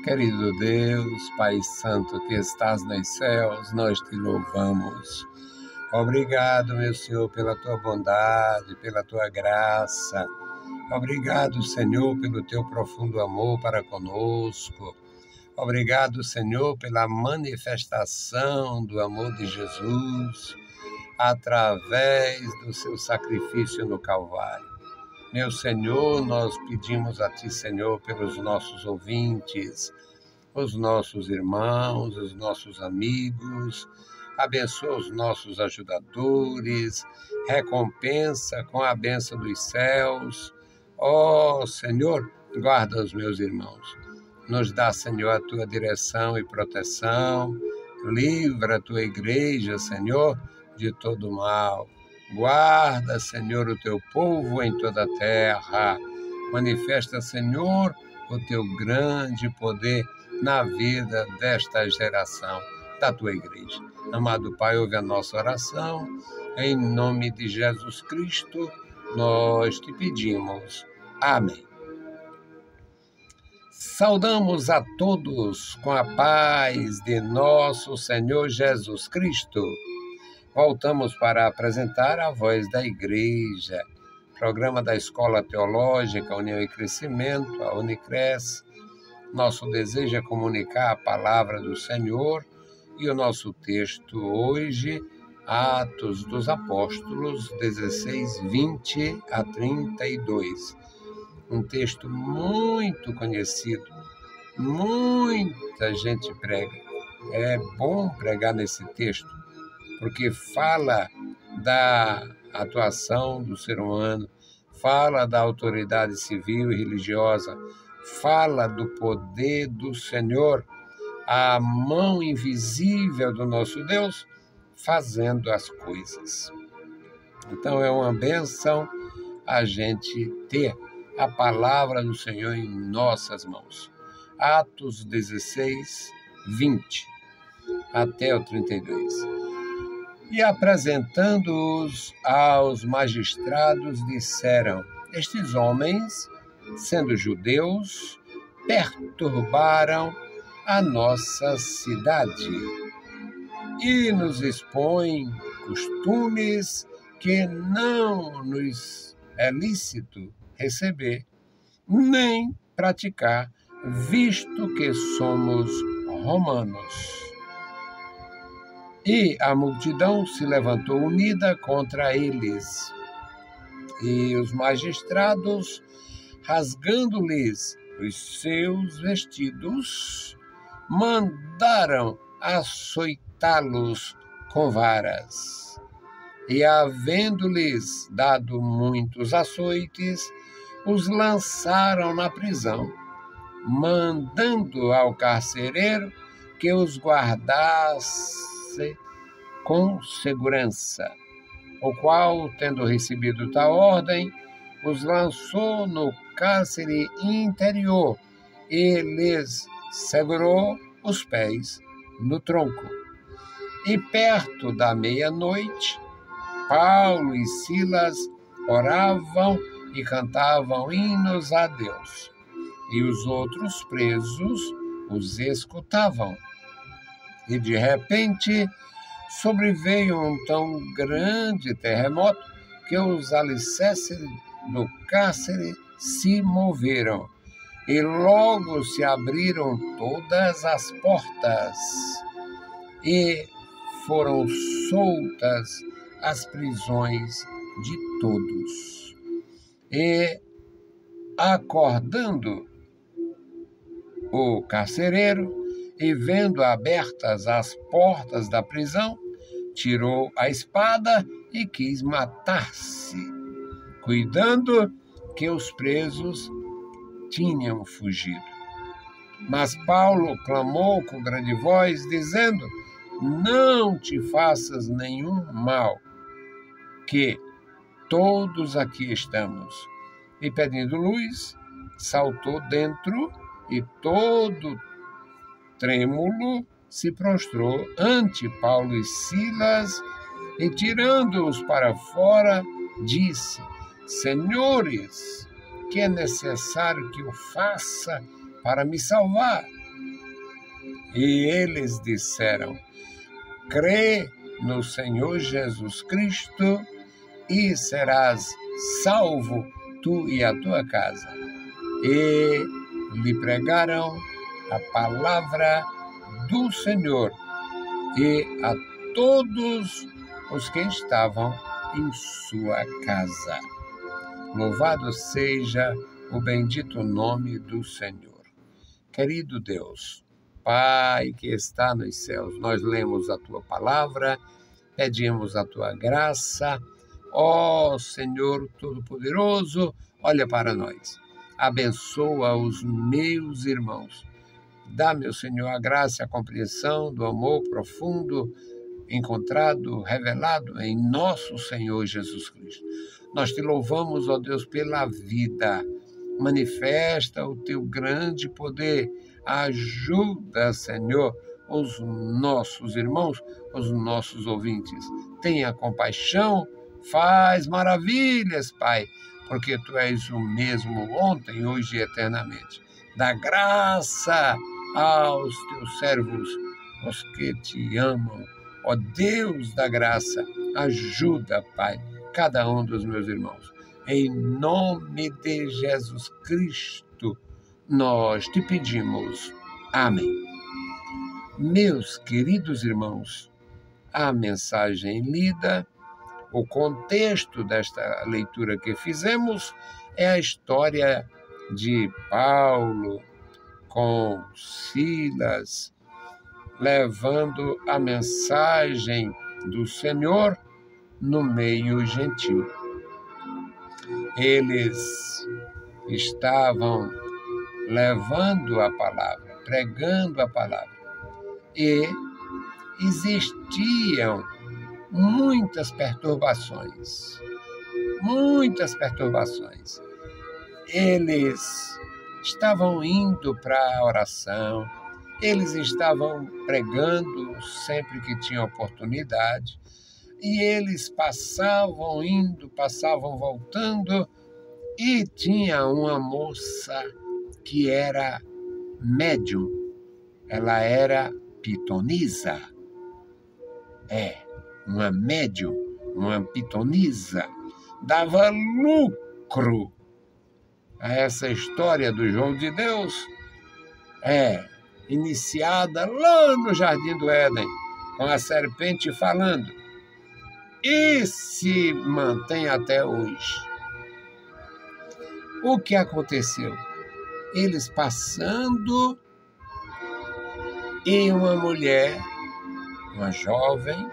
Querido Deus, Pai Santo que estás nos céus, nós te louvamos. Obrigado, meu Senhor, pela tua bondade, pela tua graça. Obrigado, Senhor, pelo teu profundo amor para conosco. Obrigado, Senhor, pela manifestação do amor de Jesus através do seu sacrifício no Calvário. Meu Senhor, nós pedimos a Ti, Senhor, pelos nossos ouvintes, os nossos irmãos, os nossos amigos, abençoa os nossos ajudadores, recompensa com a bênção dos céus. Ó Senhor, guarda os meus irmãos. Nos dá, Senhor, a Tua direção e proteção. Livra a Tua igreja, Senhor, de todo mal. Guarda, Senhor, o Teu povo em toda a terra. Manifesta, Senhor, o Teu grande poder na vida desta geração da Tua igreja. Amado Pai, ouve a nossa oração. Em nome de Jesus Cristo, nós te pedimos. Amém. Saudamos a todos com a paz de nosso Senhor Jesus Cristo. Voltamos para apresentar a Voz da Igreja, programa da Escola Teológica União e Crescimento, a Unicres. Nosso desejo é comunicar a palavra do Senhor e o nosso texto hoje, Atos dos Apóstolos 16, 20 a 32. Um texto muito conhecido, muita gente prega. É bom pregar nesse texto, porque fala da atuação do ser humano, fala da autoridade civil e religiosa, fala do poder do Senhor, a mão invisível do nosso Deus fazendo as coisas. Então é uma bênção a gente ter a palavra do Senhor em nossas mãos. Atos 16, 20 até o 32. E apresentando-os aos magistrados, disseram: estes homens, sendo judeus, perturbaram a nossa cidade e nos expõem costumes que não nos é lícito receber, nem praticar, visto que somos romanos. E a multidão se levantou unida contra eles. E os magistrados, rasgando-lhes os seus vestidos, mandaram açoitá-los com varas. E, havendo-lhes dado muitos açoites, os lançaram na prisão, mandando ao carcereiro que os guardasse com segurança, o qual, tendo recebido tal ordem, os lançou no cárcere interior e lhes segurou os pés no tronco. E perto da meia-noite, Paulo e Silas oravam e cantavam hinos a Deus, e os outros presos os escutavam. E de repente sobreveio um tão grande terremoto que os alicerces do cárcere se moveram, e logo se abriram todas as portas, e foram soltas as prisões de todos. E, acordando o carcereiro, e vendo abertas as portas da prisão, tirou a espada e quis matar-se, cuidando que os presos tinham fugido. Mas Paulo clamou com grande voz, dizendo: não te faças nenhum mal, que todos aqui estamos. E pedindo luz, saltou dentro e todo trêmulo se prostrou ante Paulo e Silas e, tirando-os para fora, disse: Senhores, que é necessário que eu faça para me salvar? E eles disseram: crê no Senhor Jesus Cristo e serás salvo, tu e a tua casa. E lhe pregaram a palavra do Senhor e a todos os que estavam em sua casa. Louvado seja o bendito nome do Senhor. Querido Deus, Pai que está nos céus, nós lemos a Tua palavra, pedimos a Tua graça. Ó Senhor Todo-Poderoso, olha para nós. Abençoa os meus irmãos. Dá, meu Senhor, a graça e a compreensão do amor profundo encontrado, revelado em nosso Senhor Jesus Cristo. Nós te louvamos, ó Deus, pela vida. Manifesta o teu grande poder. Ajuda, Senhor, os nossos irmãos, os nossos ouvintes. Tenha compaixão, faz maravilhas, Pai, porque Tu és o mesmo ontem, hoje e eternamente. Dá graça aos Teus servos, os que Te amam. Ó Deus da graça, ajuda, Pai, cada um dos meus irmãos. Em nome de Jesus Cristo, nós te pedimos. Amém. Meus queridos irmãos, a mensagem lida, o contexto desta leitura que fizemos é a história de Paulo com Silas, levando a mensagem do Senhor no meio gentil. Eles estavam levando a palavra, pregando a palavra, e existiam muitas perturbações. Eles estavam indo para a oração, eles estavam pregando sempre que tinham oportunidade, e eles passavam indo, passavam voltando, e tinha uma moça que era médium, ela era pitonisa. Uma médium, uma pitonisa, dava lucro a essa história do João de Deus, iniciada lá no Jardim do Éden, com a serpente falando, e se mantém até hoje. O que aconteceu? Eles passando, e uma mulher, uma jovem,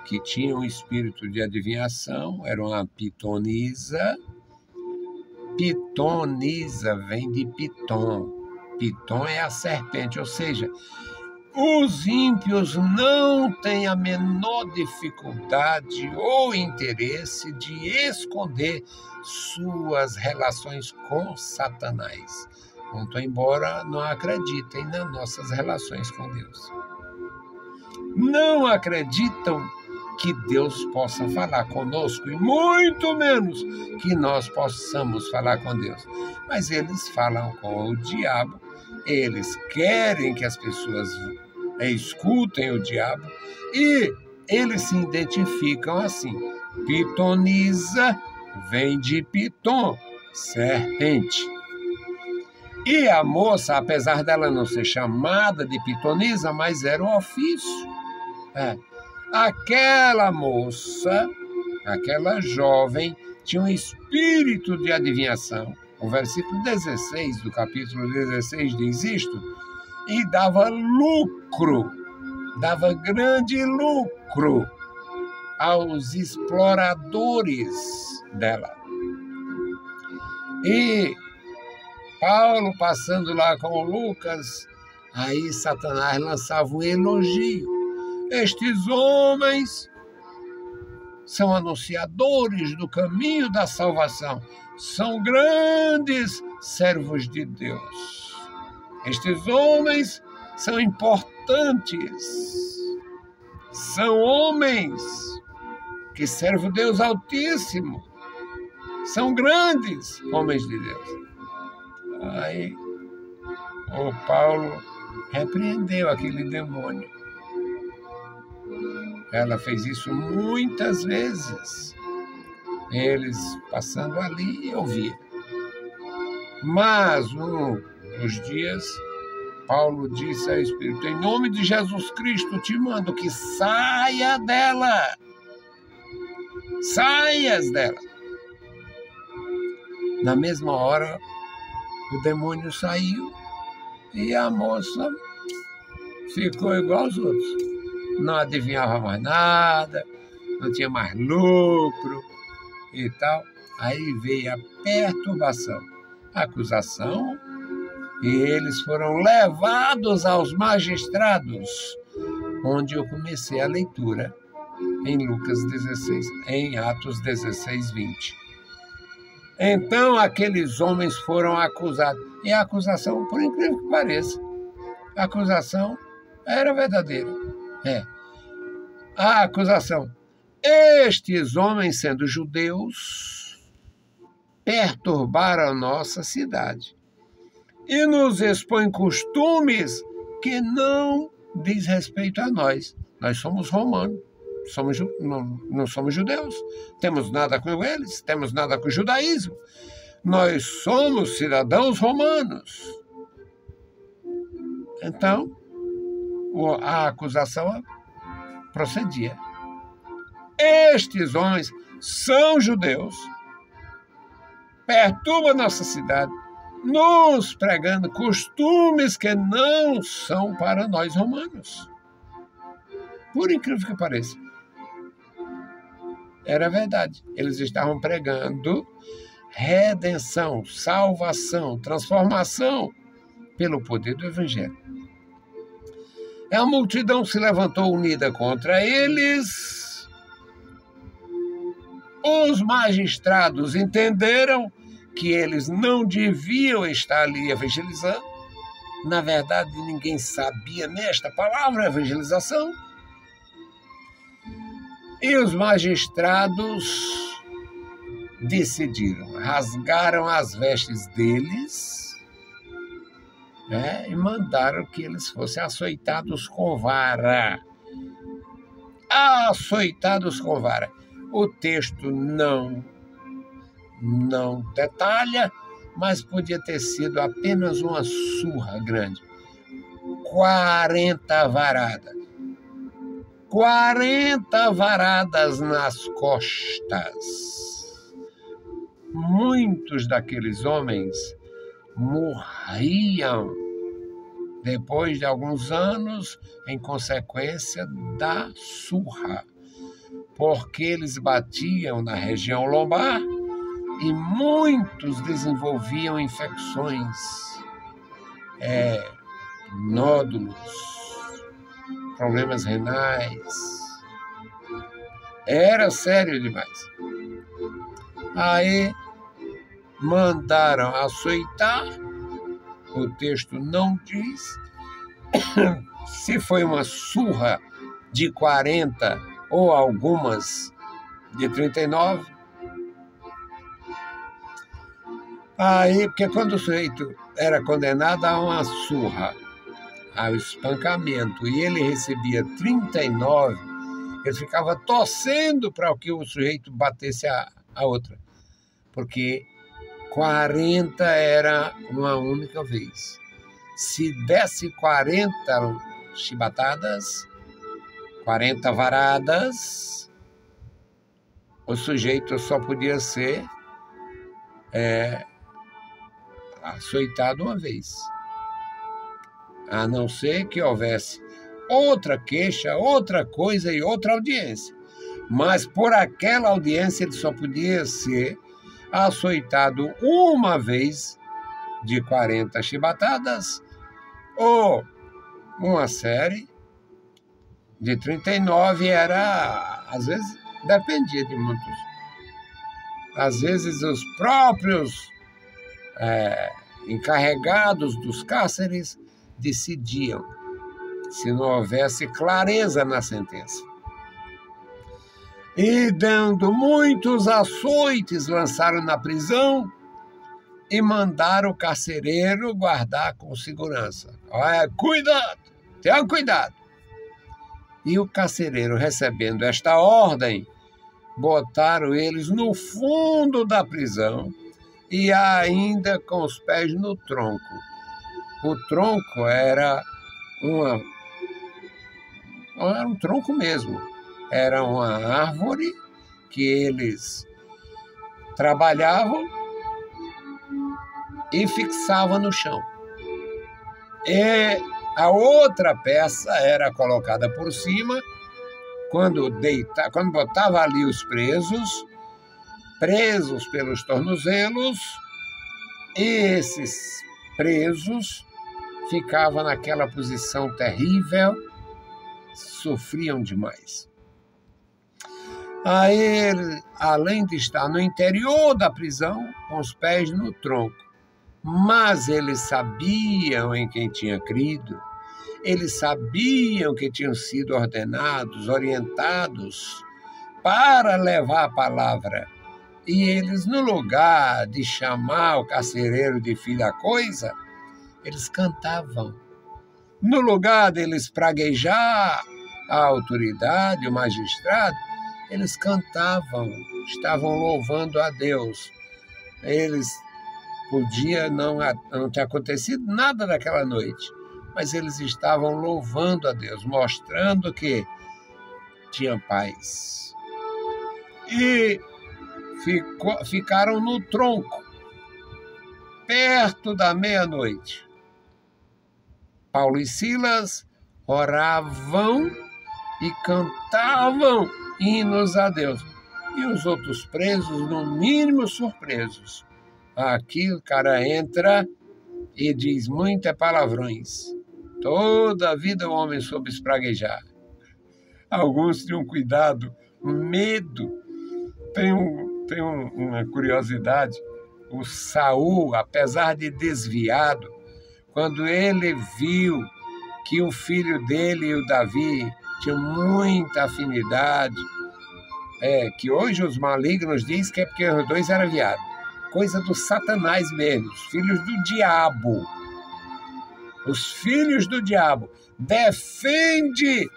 que tinha um espírito de adivinhação, era uma pitonisa. Pitonisa vem de piton. Piton é a serpente, ou seja, os ímpios não têm a menor dificuldade ou interesse de esconder suas relações com Satanás. Muito embora não acreditem nas nossas relações com Deus. Não acreditam que Deus possa falar conosco, e muito menos que nós possamos falar com Deus. Mas eles falam com o diabo, eles querem que as pessoas escutem o diabo, e eles se identificam assim. Pitonisa vem de piton, serpente. E a moça, apesar dela não ser chamada de pitonisa, mas era um ofício. Aquela moça, aquela jovem, tinha um espírito de adivinhação. O versículo 16 do capítulo 16 diz isto, e dava lucro, dava grande lucro aos exploradores dela. E Paulo passando lá com Lucas, aí Satanás lançava um elogio. Estes homens são anunciadores do caminho da salvação, são grandes servos de Deus. Estes homens são importantes, são homens que servem o Deus Altíssimo, são grandes homens de Deus. Aí o Paulo repreendeu aquele demônio. Ela fez isso muitas vezes. Eles passando ali eu via. Mas um dos dias, Paulo disse ao Espírito: em nome de Jesus Cristo te mando que saia dela. Saias dela. Na mesma hora, o demônio saiu e a moça ficou igual aos outros. Não adivinhava mais nada, não tinha mais lucro e tal. Aí veio a perturbação, a acusação, e eles foram levados aos magistrados, onde eu comecei a leitura em Lucas 16, em Atos 16, 20. Então aqueles homens foram acusados. E a acusação, por incrível que pareça, a acusação era verdadeira. A acusação: estes homens, sendo judeus, perturbaram a nossa cidade e nos expõem costumes que não diz respeito a nós. Nós somos romanos, não somos judeus, temos nada com eles, temos nada com o judaísmo. Nós somos cidadãos romanos. Então, a acusação procedia. Estes homens são judeus, perturbam nossa cidade, nos pregando costumes que não são para nós romanos. Por incrível que pareça. Era verdade. Eles estavam pregando redenção, salvação, transformação pelo poder do Evangelho. A multidão se levantou unida contra eles. Os magistrados entenderam que eles não deviam estar ali evangelizando. Na verdade, ninguém sabia nesta palavra evangelização. E os magistrados decidiram, rasgaram as vestes deles, e mandaram que eles fossem açoitados com vara. Açoitados com vara. O texto não detalha, mas podia ter sido apenas uma surra grande. 40 varadas. 40 varadas nas costas. Muitos daqueles homens morriam depois de alguns anos em consequência da surra, porque eles batiam na região lombar e muitos desenvolviam infecções, nódulos, problemas renais. Era sério demais. Aí mandaram açoitar. O texto não diz se foi uma surra de 40 ou algumas de 39. Aí, porque quando o sujeito era condenado a uma surra, ao espancamento, e ele recebia 39, ele ficava torcendo para que o sujeito batesse a outra, porque 40 era uma única vez. Se desse 40 chibatadas, 40 varadas, o sujeito só podia ser açoitado uma vez. A não ser que houvesse outra queixa, outra coisa e outra audiência. Mas por aquela audiência ele só podia ser açoitado uma vez de 40 chibatadas ou uma série de 39. Era, às vezes, dependia de muitos. Às vezes os próprios encarregados dos cárceres decidiam, se não houvesse clareza na sentença. E dando muitos açoites, lançaram na prisão e mandaram o carcereiro guardar com segurança. Olha, cuidado, tenha cuidado. E o carcereiro, recebendo esta ordem, botaram eles no fundo da prisão e ainda com os pés no tronco. O tronco era um tronco mesmo. Era uma árvore que eles trabalhavam e fixavam no chão. E a outra peça era colocada por cima. Quando botava ali os presos pelos tornozelos, e esses presos ficavam naquela posição terrível, sofriam demais. Aí, além de estar no interior da prisão, com os pés no tronco, mas eles sabiam em quem tinha crido, eles sabiam que tinham sido ordenados, orientados para levar a palavra. E eles, no lugar de chamar o carcereiro de filho da coisa, eles cantavam. No lugar deles praguejar a autoridade, o magistrado, eles cantavam, estavam louvando a Deus. Eles podia não ter acontecido nada naquela noite, mas eles estavam louvando a Deus, mostrando que tinha paz. E ficaram no tronco, perto da meia-noite. Paulo e Silas oravam e cantavam hinos a Deus. E os outros presos, no mínimo, surpresos. Aqui o cara entra e diz muitas palavrões. Toda a vida o homem soube espraguejar. Alguns tinham cuidado, medo. Tem uma curiosidade. O Saul, apesar de desviado, quando ele viu que o filho dele e o Davi tinham muita afinidade, que hoje os malignos dizem que é porque os dois eram viados. Coisa do Satanás mesmo, os filhos do diabo. Os filhos do diabo. Defende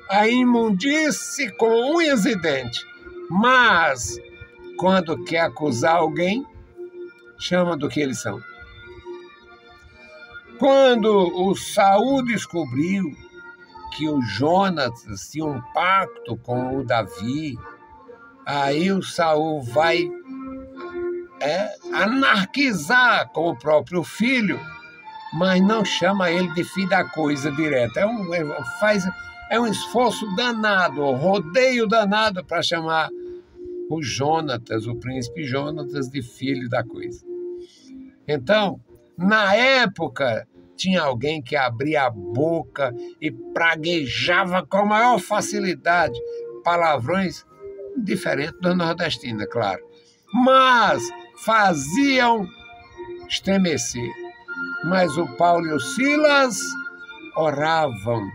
a imundície com unhas e dentes. Mas, quando quer acusar alguém, chama do que eles são. Quando o Saul descobriu que o Jonatas tinha um pacto com o Davi, aí o Saul vai anarquizar com o próprio filho, mas não chama ele de filho da coisa direta. É um esforço danado, um rodeio danado para chamar o Jonatas, o príncipe Jonatas, de filho da coisa. Então, na época, tinha alguém que abria a boca e praguejava com a maior facilidade palavrões diferentes do nordestino, é claro, mas faziam estremecer. Mas o Paulo e o Silas oravam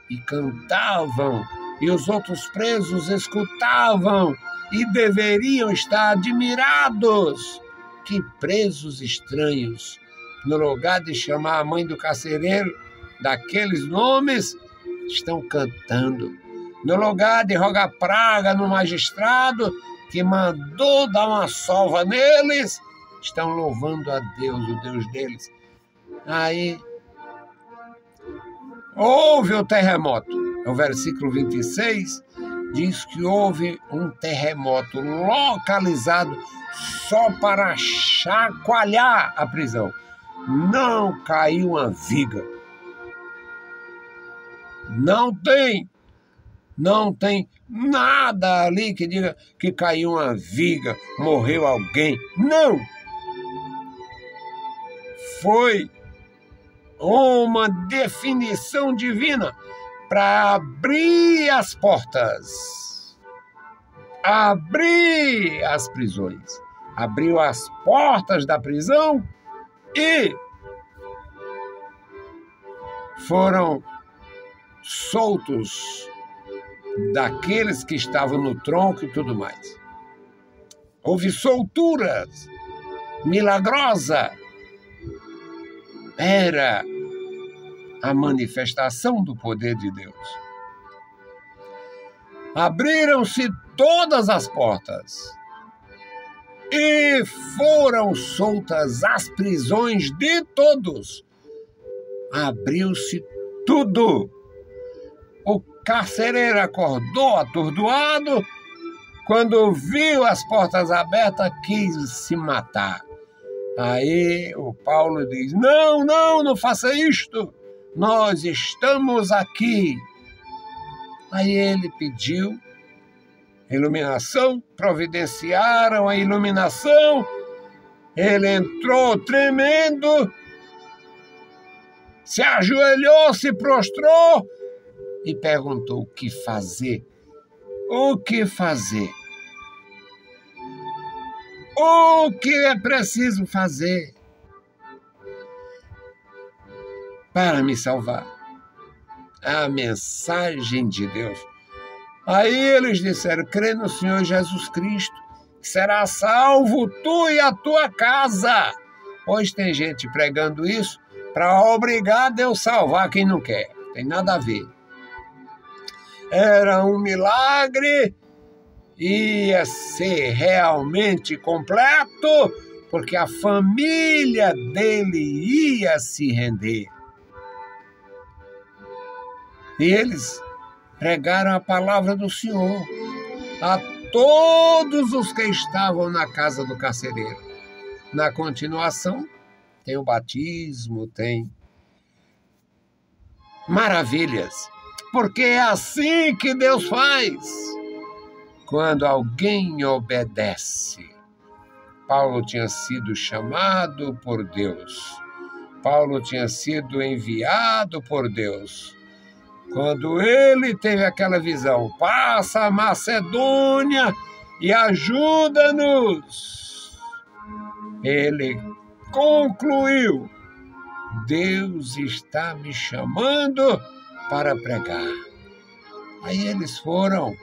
e cantavam, e os outros presos escutavam e deveriam estar admirados. Que presos estranhos! No lugar de chamar a mãe do carcereiro daqueles nomes, estão cantando. No lugar de rogar praga no magistrado, que mandou dar uma sova neles, estão louvando a Deus, o Deus deles. Aí, houve o terremoto. O versículo 26 diz que houve um terremoto localizado só para chacoalhar a prisão. Não caiu uma viga. Não tem nada ali que diga que caiu uma viga, morreu alguém. Não! Foi uma definição divina para abrir as portas, abrir as prisões. Abriu as portas da prisão e foram soltos daqueles que estavam no tronco e tudo mais. Houve solturas milagrosa. Era a manifestação do poder de Deus. Abriram-se todas as portas e foram soltas as prisões de todos. Abriu-se tudo. O carcereiro acordou atordoado. Quando viu as portas abertas, quis se matar. Aí o Paulo diz: não faça isto. Nós estamos aqui. Aí ele pediu iluminação, providenciaram a iluminação. Ele entrou tremendo, se ajoelhou, se prostrou e perguntou: o que fazer? O que fazer? O que é preciso fazer para me salvar? A mensagem de Deus. Aí eles disseram: crê no Senhor Jesus Cristo, será salvo tu e a tua casa. Hoje tem gente pregando isso para obrigar Deus a salvar quem não quer. Tem nada a ver. Era um milagre, ia ser realmente completo, porque a família dele ia se render. E eles pregaram a palavra do Senhor a todos os que estavam na casa do carcereiro. Na continuação, tem o batismo, tem maravilhas, porque é assim que Deus faz. Quando alguém obedece. Paulo tinha sido chamado por Deus. Paulo tinha sido enviado por Deus. Quando ele teve aquela visão: passa a Macedônia e ajuda-nos, ele concluiu: Deus está me chamando para pregar. Aí eles foram,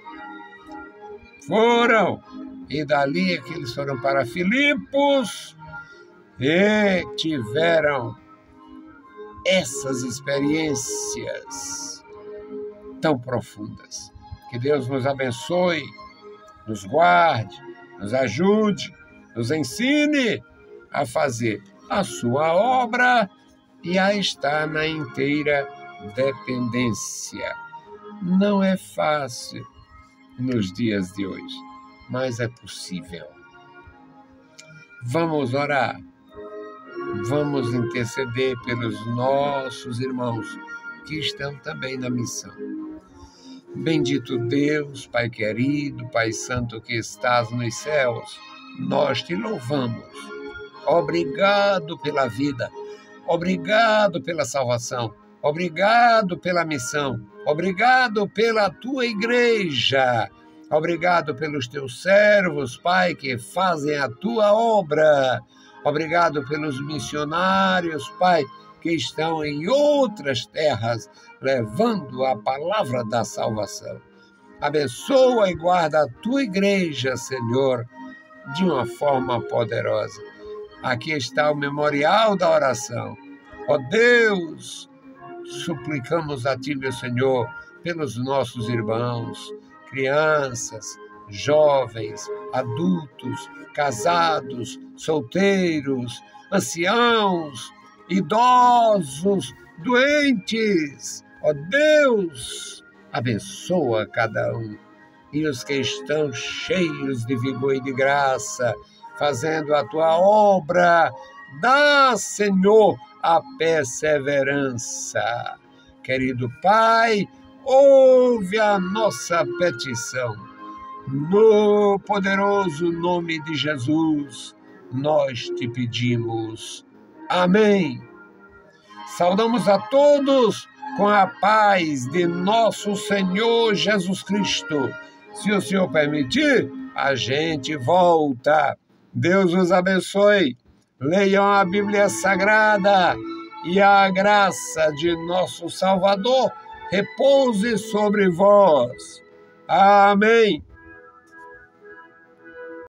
e dali é que eles foram para Filipos e tiveram essas experiências tão profundas. Que Deus nos abençoe, nos guarde, nos ajude, nos ensine a fazer a sua obra e a estar na inteira dependência. Não é fácil nos dias de hoje, mas é possível. Vamos orar, vamos interceder pelos nossos irmãos que estão também na missão. Bendito Deus, Pai querido, Pai santo que estás nos céus, nós te louvamos. Obrigado pela vida, obrigado pela salvação, obrigado pela missão, obrigado pela tua igreja, obrigado pelos teus servos, Pai, que fazem a tua obra, obrigado pelos missionários, Pai, que estão em outras terras, levando a palavra da salvação. Abençoa e guarda a tua igreja, Senhor, de uma forma poderosa. Aqui está o memorial da oração. Ó Deus, suplicamos a ti, meu Senhor, pelos nossos irmãos, crianças, jovens, adultos, casados, solteiros, anciãos, idosos, doentes. Ó Deus, abençoa cada um. E os que estão cheios de vigor e de graça, fazendo a tua obra, dá, Senhor, a perseverança. Querido Pai, ouve a nossa petição. No poderoso nome de Jesus, nós te pedimos. Amém. Saudamos a todos com a paz de nosso Senhor Jesus Cristo. Se o Senhor permitir, a gente volta. Deus os abençoe. Leiam a Bíblia Sagrada e a graça de nosso Salvador repouse sobre vós. Amém.